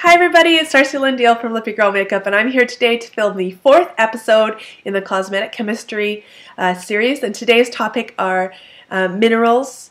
Hi everybody, it's Darcy Lindale from Lippy Girl Makeup, and I'm here today to film the 4th episode in the Cosmetic Chemistry series. And today's topic are minerals,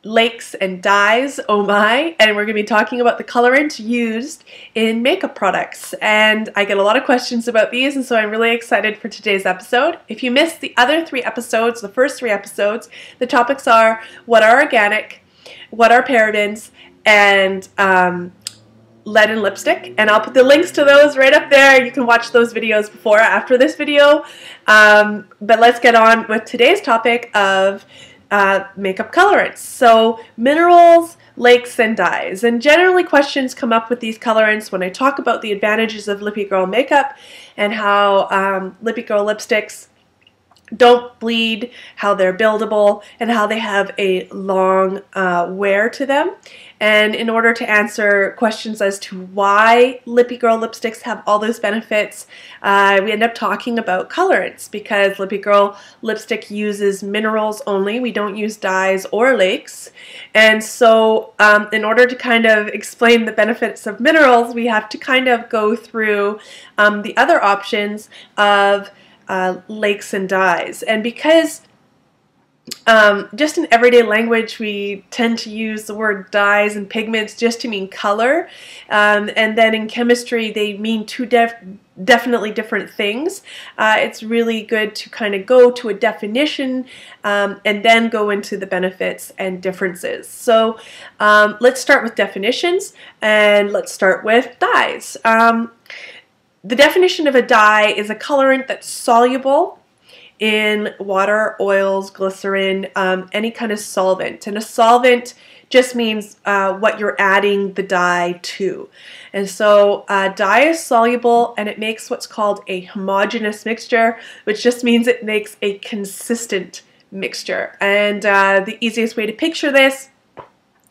lakes, and dyes, oh my, and we're going to be talking about the colorant used in makeup products. And I get a lot of questions about these, and so I'm really excited for today's episode. If you missed the other 3 episodes, the first 3 episodes, the topics are what are organic, what are parabens, and lead and lipstick, and I'll put the links to those right up there. You can watch those videos before or after this video. But let's get on with today's topic of makeup colorants. So minerals, lakes, and dyes. And generally questions come up with these colorants when I talk about the advantages of Lippy Girl makeup and how Lippy Girl lipsticks don't bleed, how they're buildable, and how they have a long wear to them. And in order to answer questions as to why Lippy Girl lipsticks have all those benefits, we end up talking about colorants, because Lippy Girl lipstick uses minerals only. We don't use dyes or lakes. And so in order to kind of explain the benefits of minerals, we have to kind of go through the other options of lakes and dyes. And because just in everyday language we tend to use the word dyes and pigments just to mean color, and then in chemistry they mean two definitely different things. It's really good to kind of go to a definition and then go into the benefits and differences. So let's start with definitions, and let's start with dyes. The definition of a dye is a colorant that's soluble in water, oils, glycerin, any kind of solvent. And a solvent just means what you're adding the dye to. And so dye is soluble, and it makes what's called a homogeneous mixture, which just means it makes a consistent mixture. And the easiest way to picture this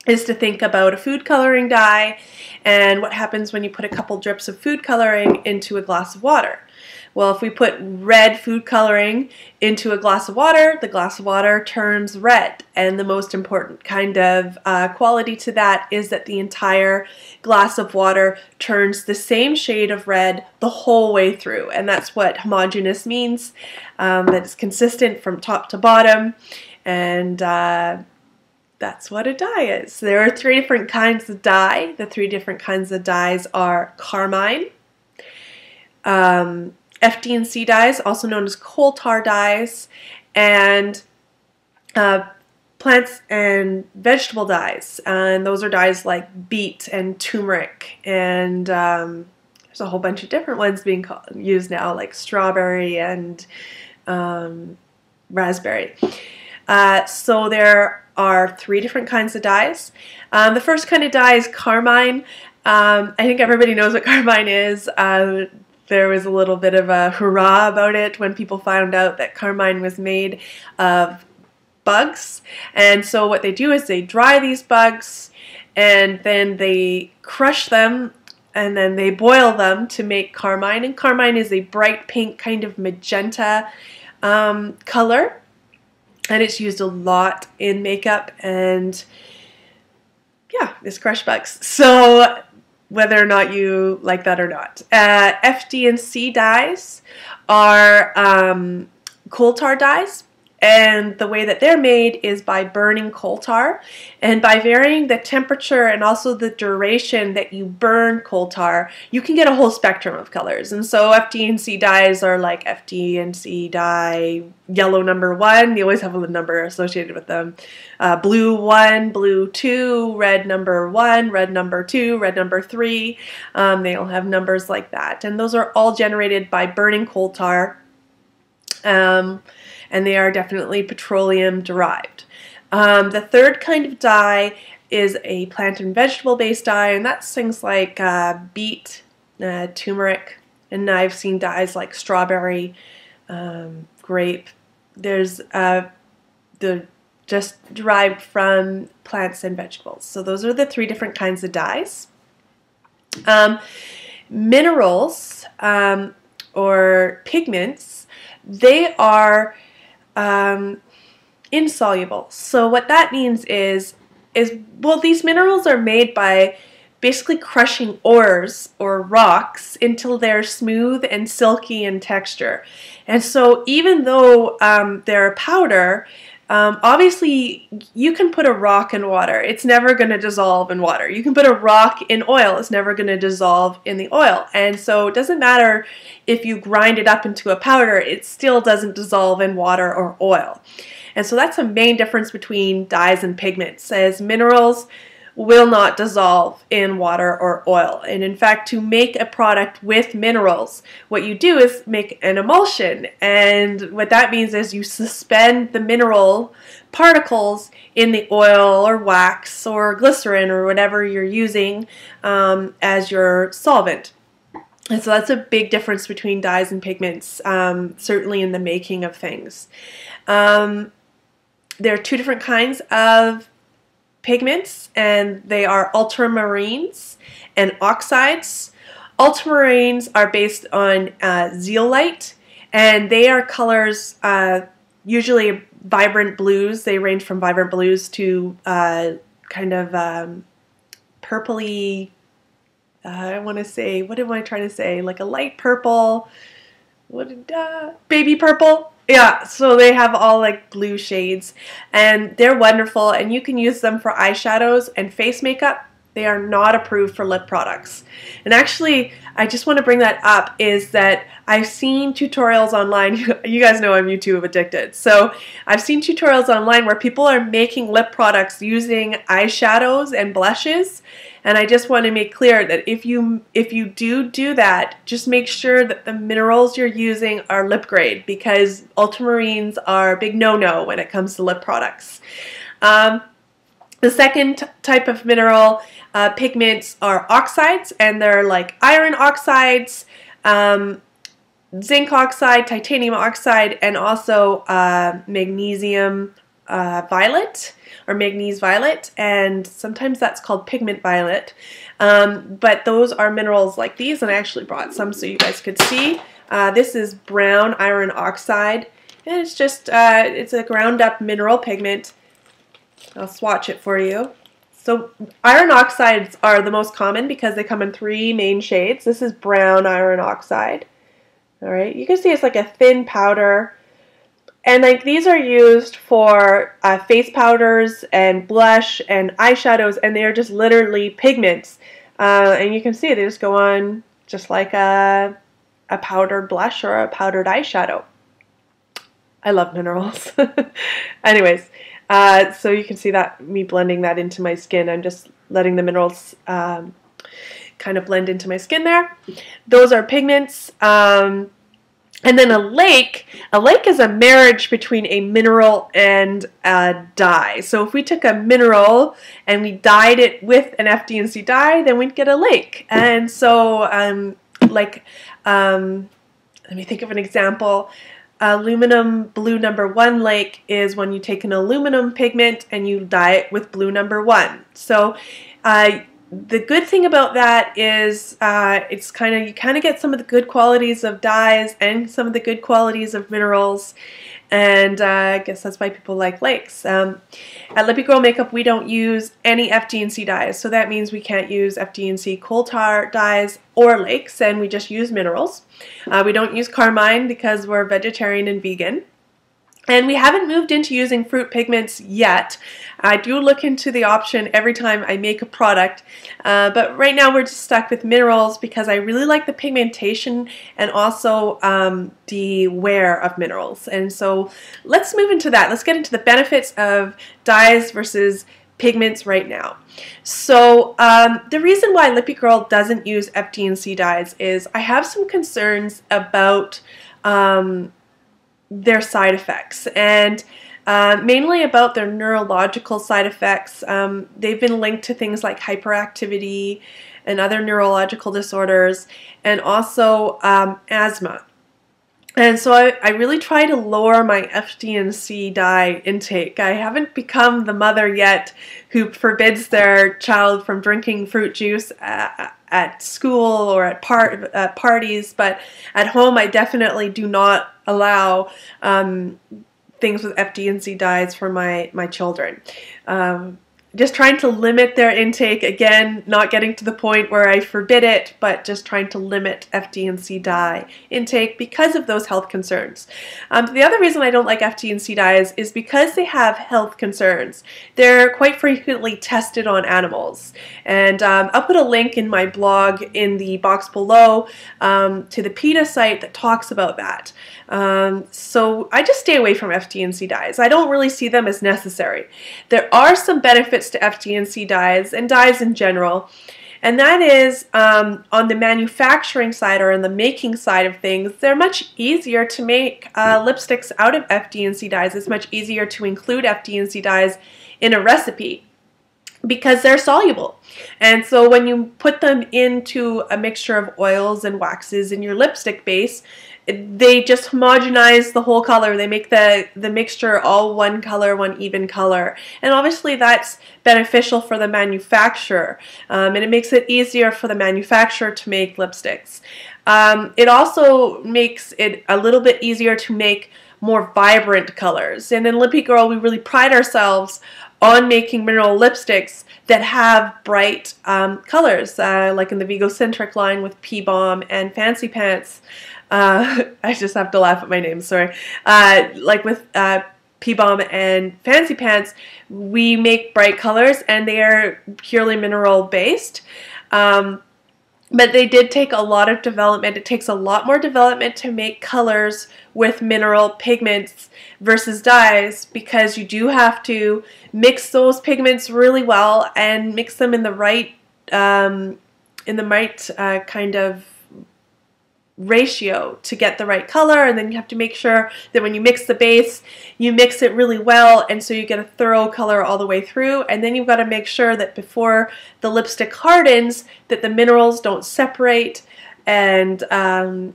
is to think about a food coloring dye and what happens when you put a couple drips of food coloring into a glass of water. Well, if we put red food coloring into a glass of water, the glass of water turns red. And the most important kind of quality to that is that the entire glass of water turns the same shade of red the whole way through. And that's what homogeneous means, that it's consistent from top to bottom. And that's what a dye is. There are 3 different kinds of dye. The 3 different kinds of dyes are Carmine, FD&C dyes, also known as coal tar dyes, and plants and vegetable dyes. And those are dyes like beet and turmeric, and there's a whole bunch of different ones being used now, like strawberry and raspberry. So there are 3 different kinds of dyes. The first kind of dye is Carmine. I think everybody knows what Carmine is. There was a little bit of a hurrah about it when people found out that Carmine was made of bugs. And so what they do is they dry these bugs, and then they crush them, and then they boil them to make Carmine. And Carmine is a bright pink, kind of magenta color. And it's used a lot in makeup, and yeah, it's crushed bugs. So whether or not you like that or not. FD&C dyes are coal tar dyes, and the way that they're made is by burning coal tar, and by varying the temperature and also the duration that you burn coal tar, you can get a whole spectrum of colors. And so FD&C dyes are like FD&C dye yellow number 1, they always have a number associated with them, blue 1, blue 2, red number 1, red number 2, red number 3, they all have numbers like that. And those are all generated by burning coal tar. And they are definitely petroleum derived. The third kind of dye is a plant and vegetable based dye, and that's things like beet, turmeric, and I've seen dyes like strawberry, grape. There's they're just derived from plants and vegetables. So those are the 3 different kinds of dyes. Minerals or pigments, they are insoluble. So what that means is well, these minerals are made by basically crushing ores or rocks until they're smooth and silky in texture. And so even though they're powder, obviously you can put a rock in water. It's never going to dissolve in water. You can put a rock in oil. It's never going to dissolve in the oil. And so it doesn't matter if you grind it up into a powder, it still doesn't dissolve in water or oil. And so that's a main difference between dyes and pigments, as minerals will not dissolve in water or oil. And in fact, to make a product with minerals, what you do is make an emulsion. And what that means is you suspend the mineral particles in the oil or wax or glycerin or whatever you're using as your solvent. And so that's a big difference between dyes and pigments, certainly in the making of things. There are two different kinds of pigments, and they are ultramarines and oxides. Ultramarines are based on zeolite, and they are colors usually vibrant blues. They range from vibrant blues to kind of purpley, I want to say, what am I trying to say? Like a light purple, baby purple. Yeah, so they have all like blue shades, and they're wonderful, and you can use them for eyeshadows and face makeup. They are not approved for lip products. And actually, I just want to bring that up, is that I've seen tutorials online. You guys know I'm YouTube addicted. So I've seen tutorials online where people are making lip products using eyeshadows and blushes. And I just want to make clear that if you do that, just make sure that the minerals you're using are lip grade, because ultramarines are a big no-no when it comes to lip products. The second type of mineral pigments are oxides, and they're like iron oxides, zinc oxide, titanium oxide, and also magnesium violet or magnesium violet, and sometimes that's called pigment violet. But those are minerals like these, and I actually brought some so you guys could see. This is brown iron oxide, and it's just it's a ground up mineral pigment. I'll swatch it for you. So iron oxides are the most common because they come in three main shades. This is brown iron oxide. All right, you can see it's like a thin powder. And like these are used for face powders and blush and eyeshadows, and they are just literally pigments. And you can see they just go on just like a powdered blush or a powdered eyeshadow. I love minerals. Anyways, so you can see that me blending that into my skin. I'm just letting the minerals kind of blend into my skin there. Those are pigments. And then a lake is a marriage between a mineral and a dye. So if we took a mineral and we dyed it with an FD&C dye, then we'd get a lake. And so let me think of an example. Aluminum blue #1 lake is when you take an aluminum pigment and you dye it with blue #1. So the good thing about that is you kind of get some of the good qualities of dyes and some of the good qualities of minerals, and I guess that's why people like lakes. At Lippy Girl Makeup, we don't use any FD&C dyes, so that means we can't use FD&C coal tar dyes or lakes, and we just use minerals. We don't use Carmine because we're vegetarian and vegan. And we haven't moved into using fruit pigments yet. I do look into the option every time I make a product, but right now we're just stuck with minerals because I really like the pigmentation and also the wear of minerals. And so let's move into that. Let's get into the benefits of dyes versus pigments right now. So the reason why Lippy Girl doesn't use FD&C dyes is I have some concerns about their side effects, and mainly about their neurological side effects. They've been linked to things like hyperactivity and other neurological disorders, and also asthma. And so I really try to lower my FD&C dye intake. I haven't become the mother yet who forbids their child from drinking fruit juice at school or at parties, but at home I definitely do not allow things with FD&C dyes for my children. just trying to limit their intake. Again, not getting to the point where I forbid it, but just trying to limit FD&C dye intake because of those health concerns. The other reason I don't like FD&C dyes is because they have health concerns. They're quite frequently tested on animals. And I'll put a link in my blog in the box below to the PETA site that talks about that. So I just stay away from FD&C dyes. I don't really see them as necessary. There are some benefits to FD&C dyes and dyes in general, and that is on the manufacturing side or on the making side of things, they're much easier to make lipsticks out of FD&C dyes. It's much easier to include FD&C dyes in a recipe because they're soluble. And so when you put them into a mixture of oils and waxes in your lipstick base, they just homogenize the whole color. They make the mixture all one color, one even color. And obviously that's beneficial for the manufacturer. And it makes it easier for the manufacturer to make lipsticks. It also makes it a little bit easier to make more vibrant colors. And in Lippy Girl, we really pride ourselves on making mineral lipsticks that have bright colors, like in the Vegocentric line with P-Bomb and Fancy Pants. I just have to laugh at my name, sorry. Like with P-Bomb and Fancy Pants, we make bright colors and they are purely mineral based. But they did take a lot of development. It takes a lot more development to make colors with mineral pigments versus dyes, because you do have to mix those pigments really well and mix them in the right kind of ratio to get the right color. And then you have to make sure that when you mix the base, you mix it really well, and so you get a thorough color all the way through. And then you've got to make sure that before the lipstick hardens that the minerals don't separate and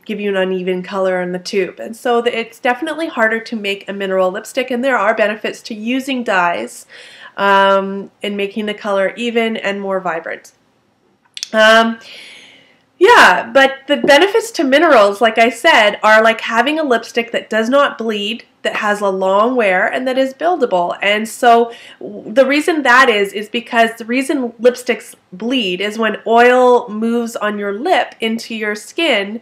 give you an uneven color in the tube. And so it's definitely harder to make a mineral lipstick, and there are benefits to using dyes in making the color even and more vibrant. Yeah, but the benefits to minerals, like I said, are like having a lipstick that does not bleed, that has a long wear, and that is buildable. And so the reason that is because the reason lipsticks bleed is when oil moves on your lip into your skin,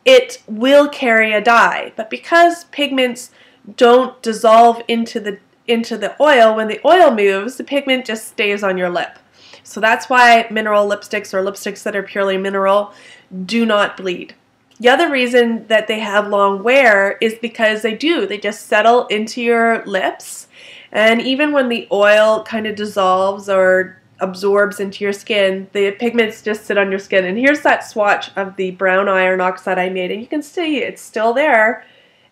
it will carry a dye. But because pigments don't dissolve into the oil, when the oil moves, the pigment just stays on your lip. So that's why mineral lipsticks, or lipsticks that are purely mineral, do not bleed. The other reason that they have long wear is because they just settle into your lips, and even when the oil kind of dissolves or absorbs into your skin, the pigments just sit on your skin. And here's that swatch of the brown iron oxide I made, and you can see it's still there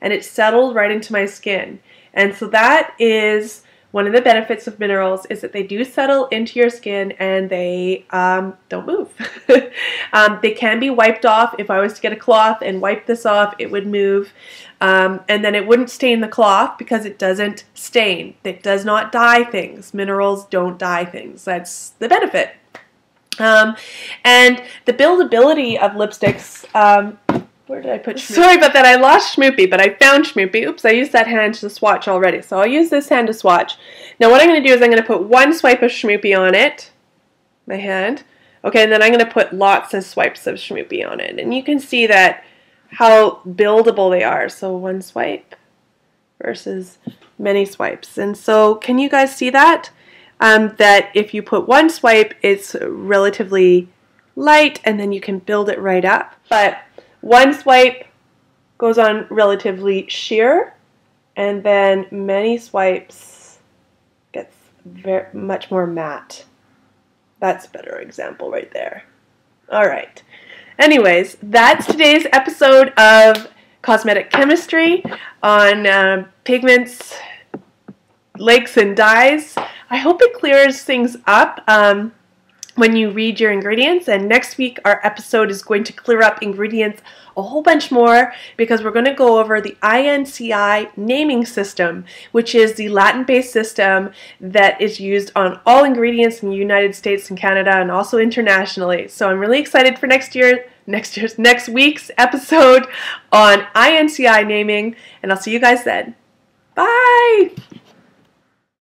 and it settled right into my skin. And so that is one of the benefits of minerals, is that they do settle into your skin and they don't move. They can be wiped off. If I was to get a cloth and wipe this off, it would move. And then it wouldn't stain the cloth because it doesn't stain. It does not dye things. Minerals don't dye things. That's the benefit. And the buildability of lipsticks, where did I put Schmoopy? Sorry about that, I lost Schmoopy, but I found Schmoopy. Oops, I used that hand to swatch already, so I'll use this hand to swatch. Now what I'm going to do is I'm going to put one swipe of Schmoopy on it, my hand. Okay, and then I'm going to put lots of swipes of Schmoopy on it. And you can see that how buildable they are. So one swipe versus many swipes. And so can you guys see that? That if you put one swipe, it's relatively light, and then you can build it right up. But one swipe goes on relatively sheer, and then many swipes gets much more matte. That's a better example right there. All right. Anyways, that's today's episode of Cosmetic Chemistry on pigments, lakes, and dyes. I hope it clears things up when you read your ingredients, and next week our episode is going to clear up ingredients a whole bunch more, because we're going to go over the INCI naming system, which is the Latin-based system that is used on all ingredients in the United States and Canada, and also internationally. So I'm really excited for next week's episode on INCI naming, and I'll see you guys then. Bye!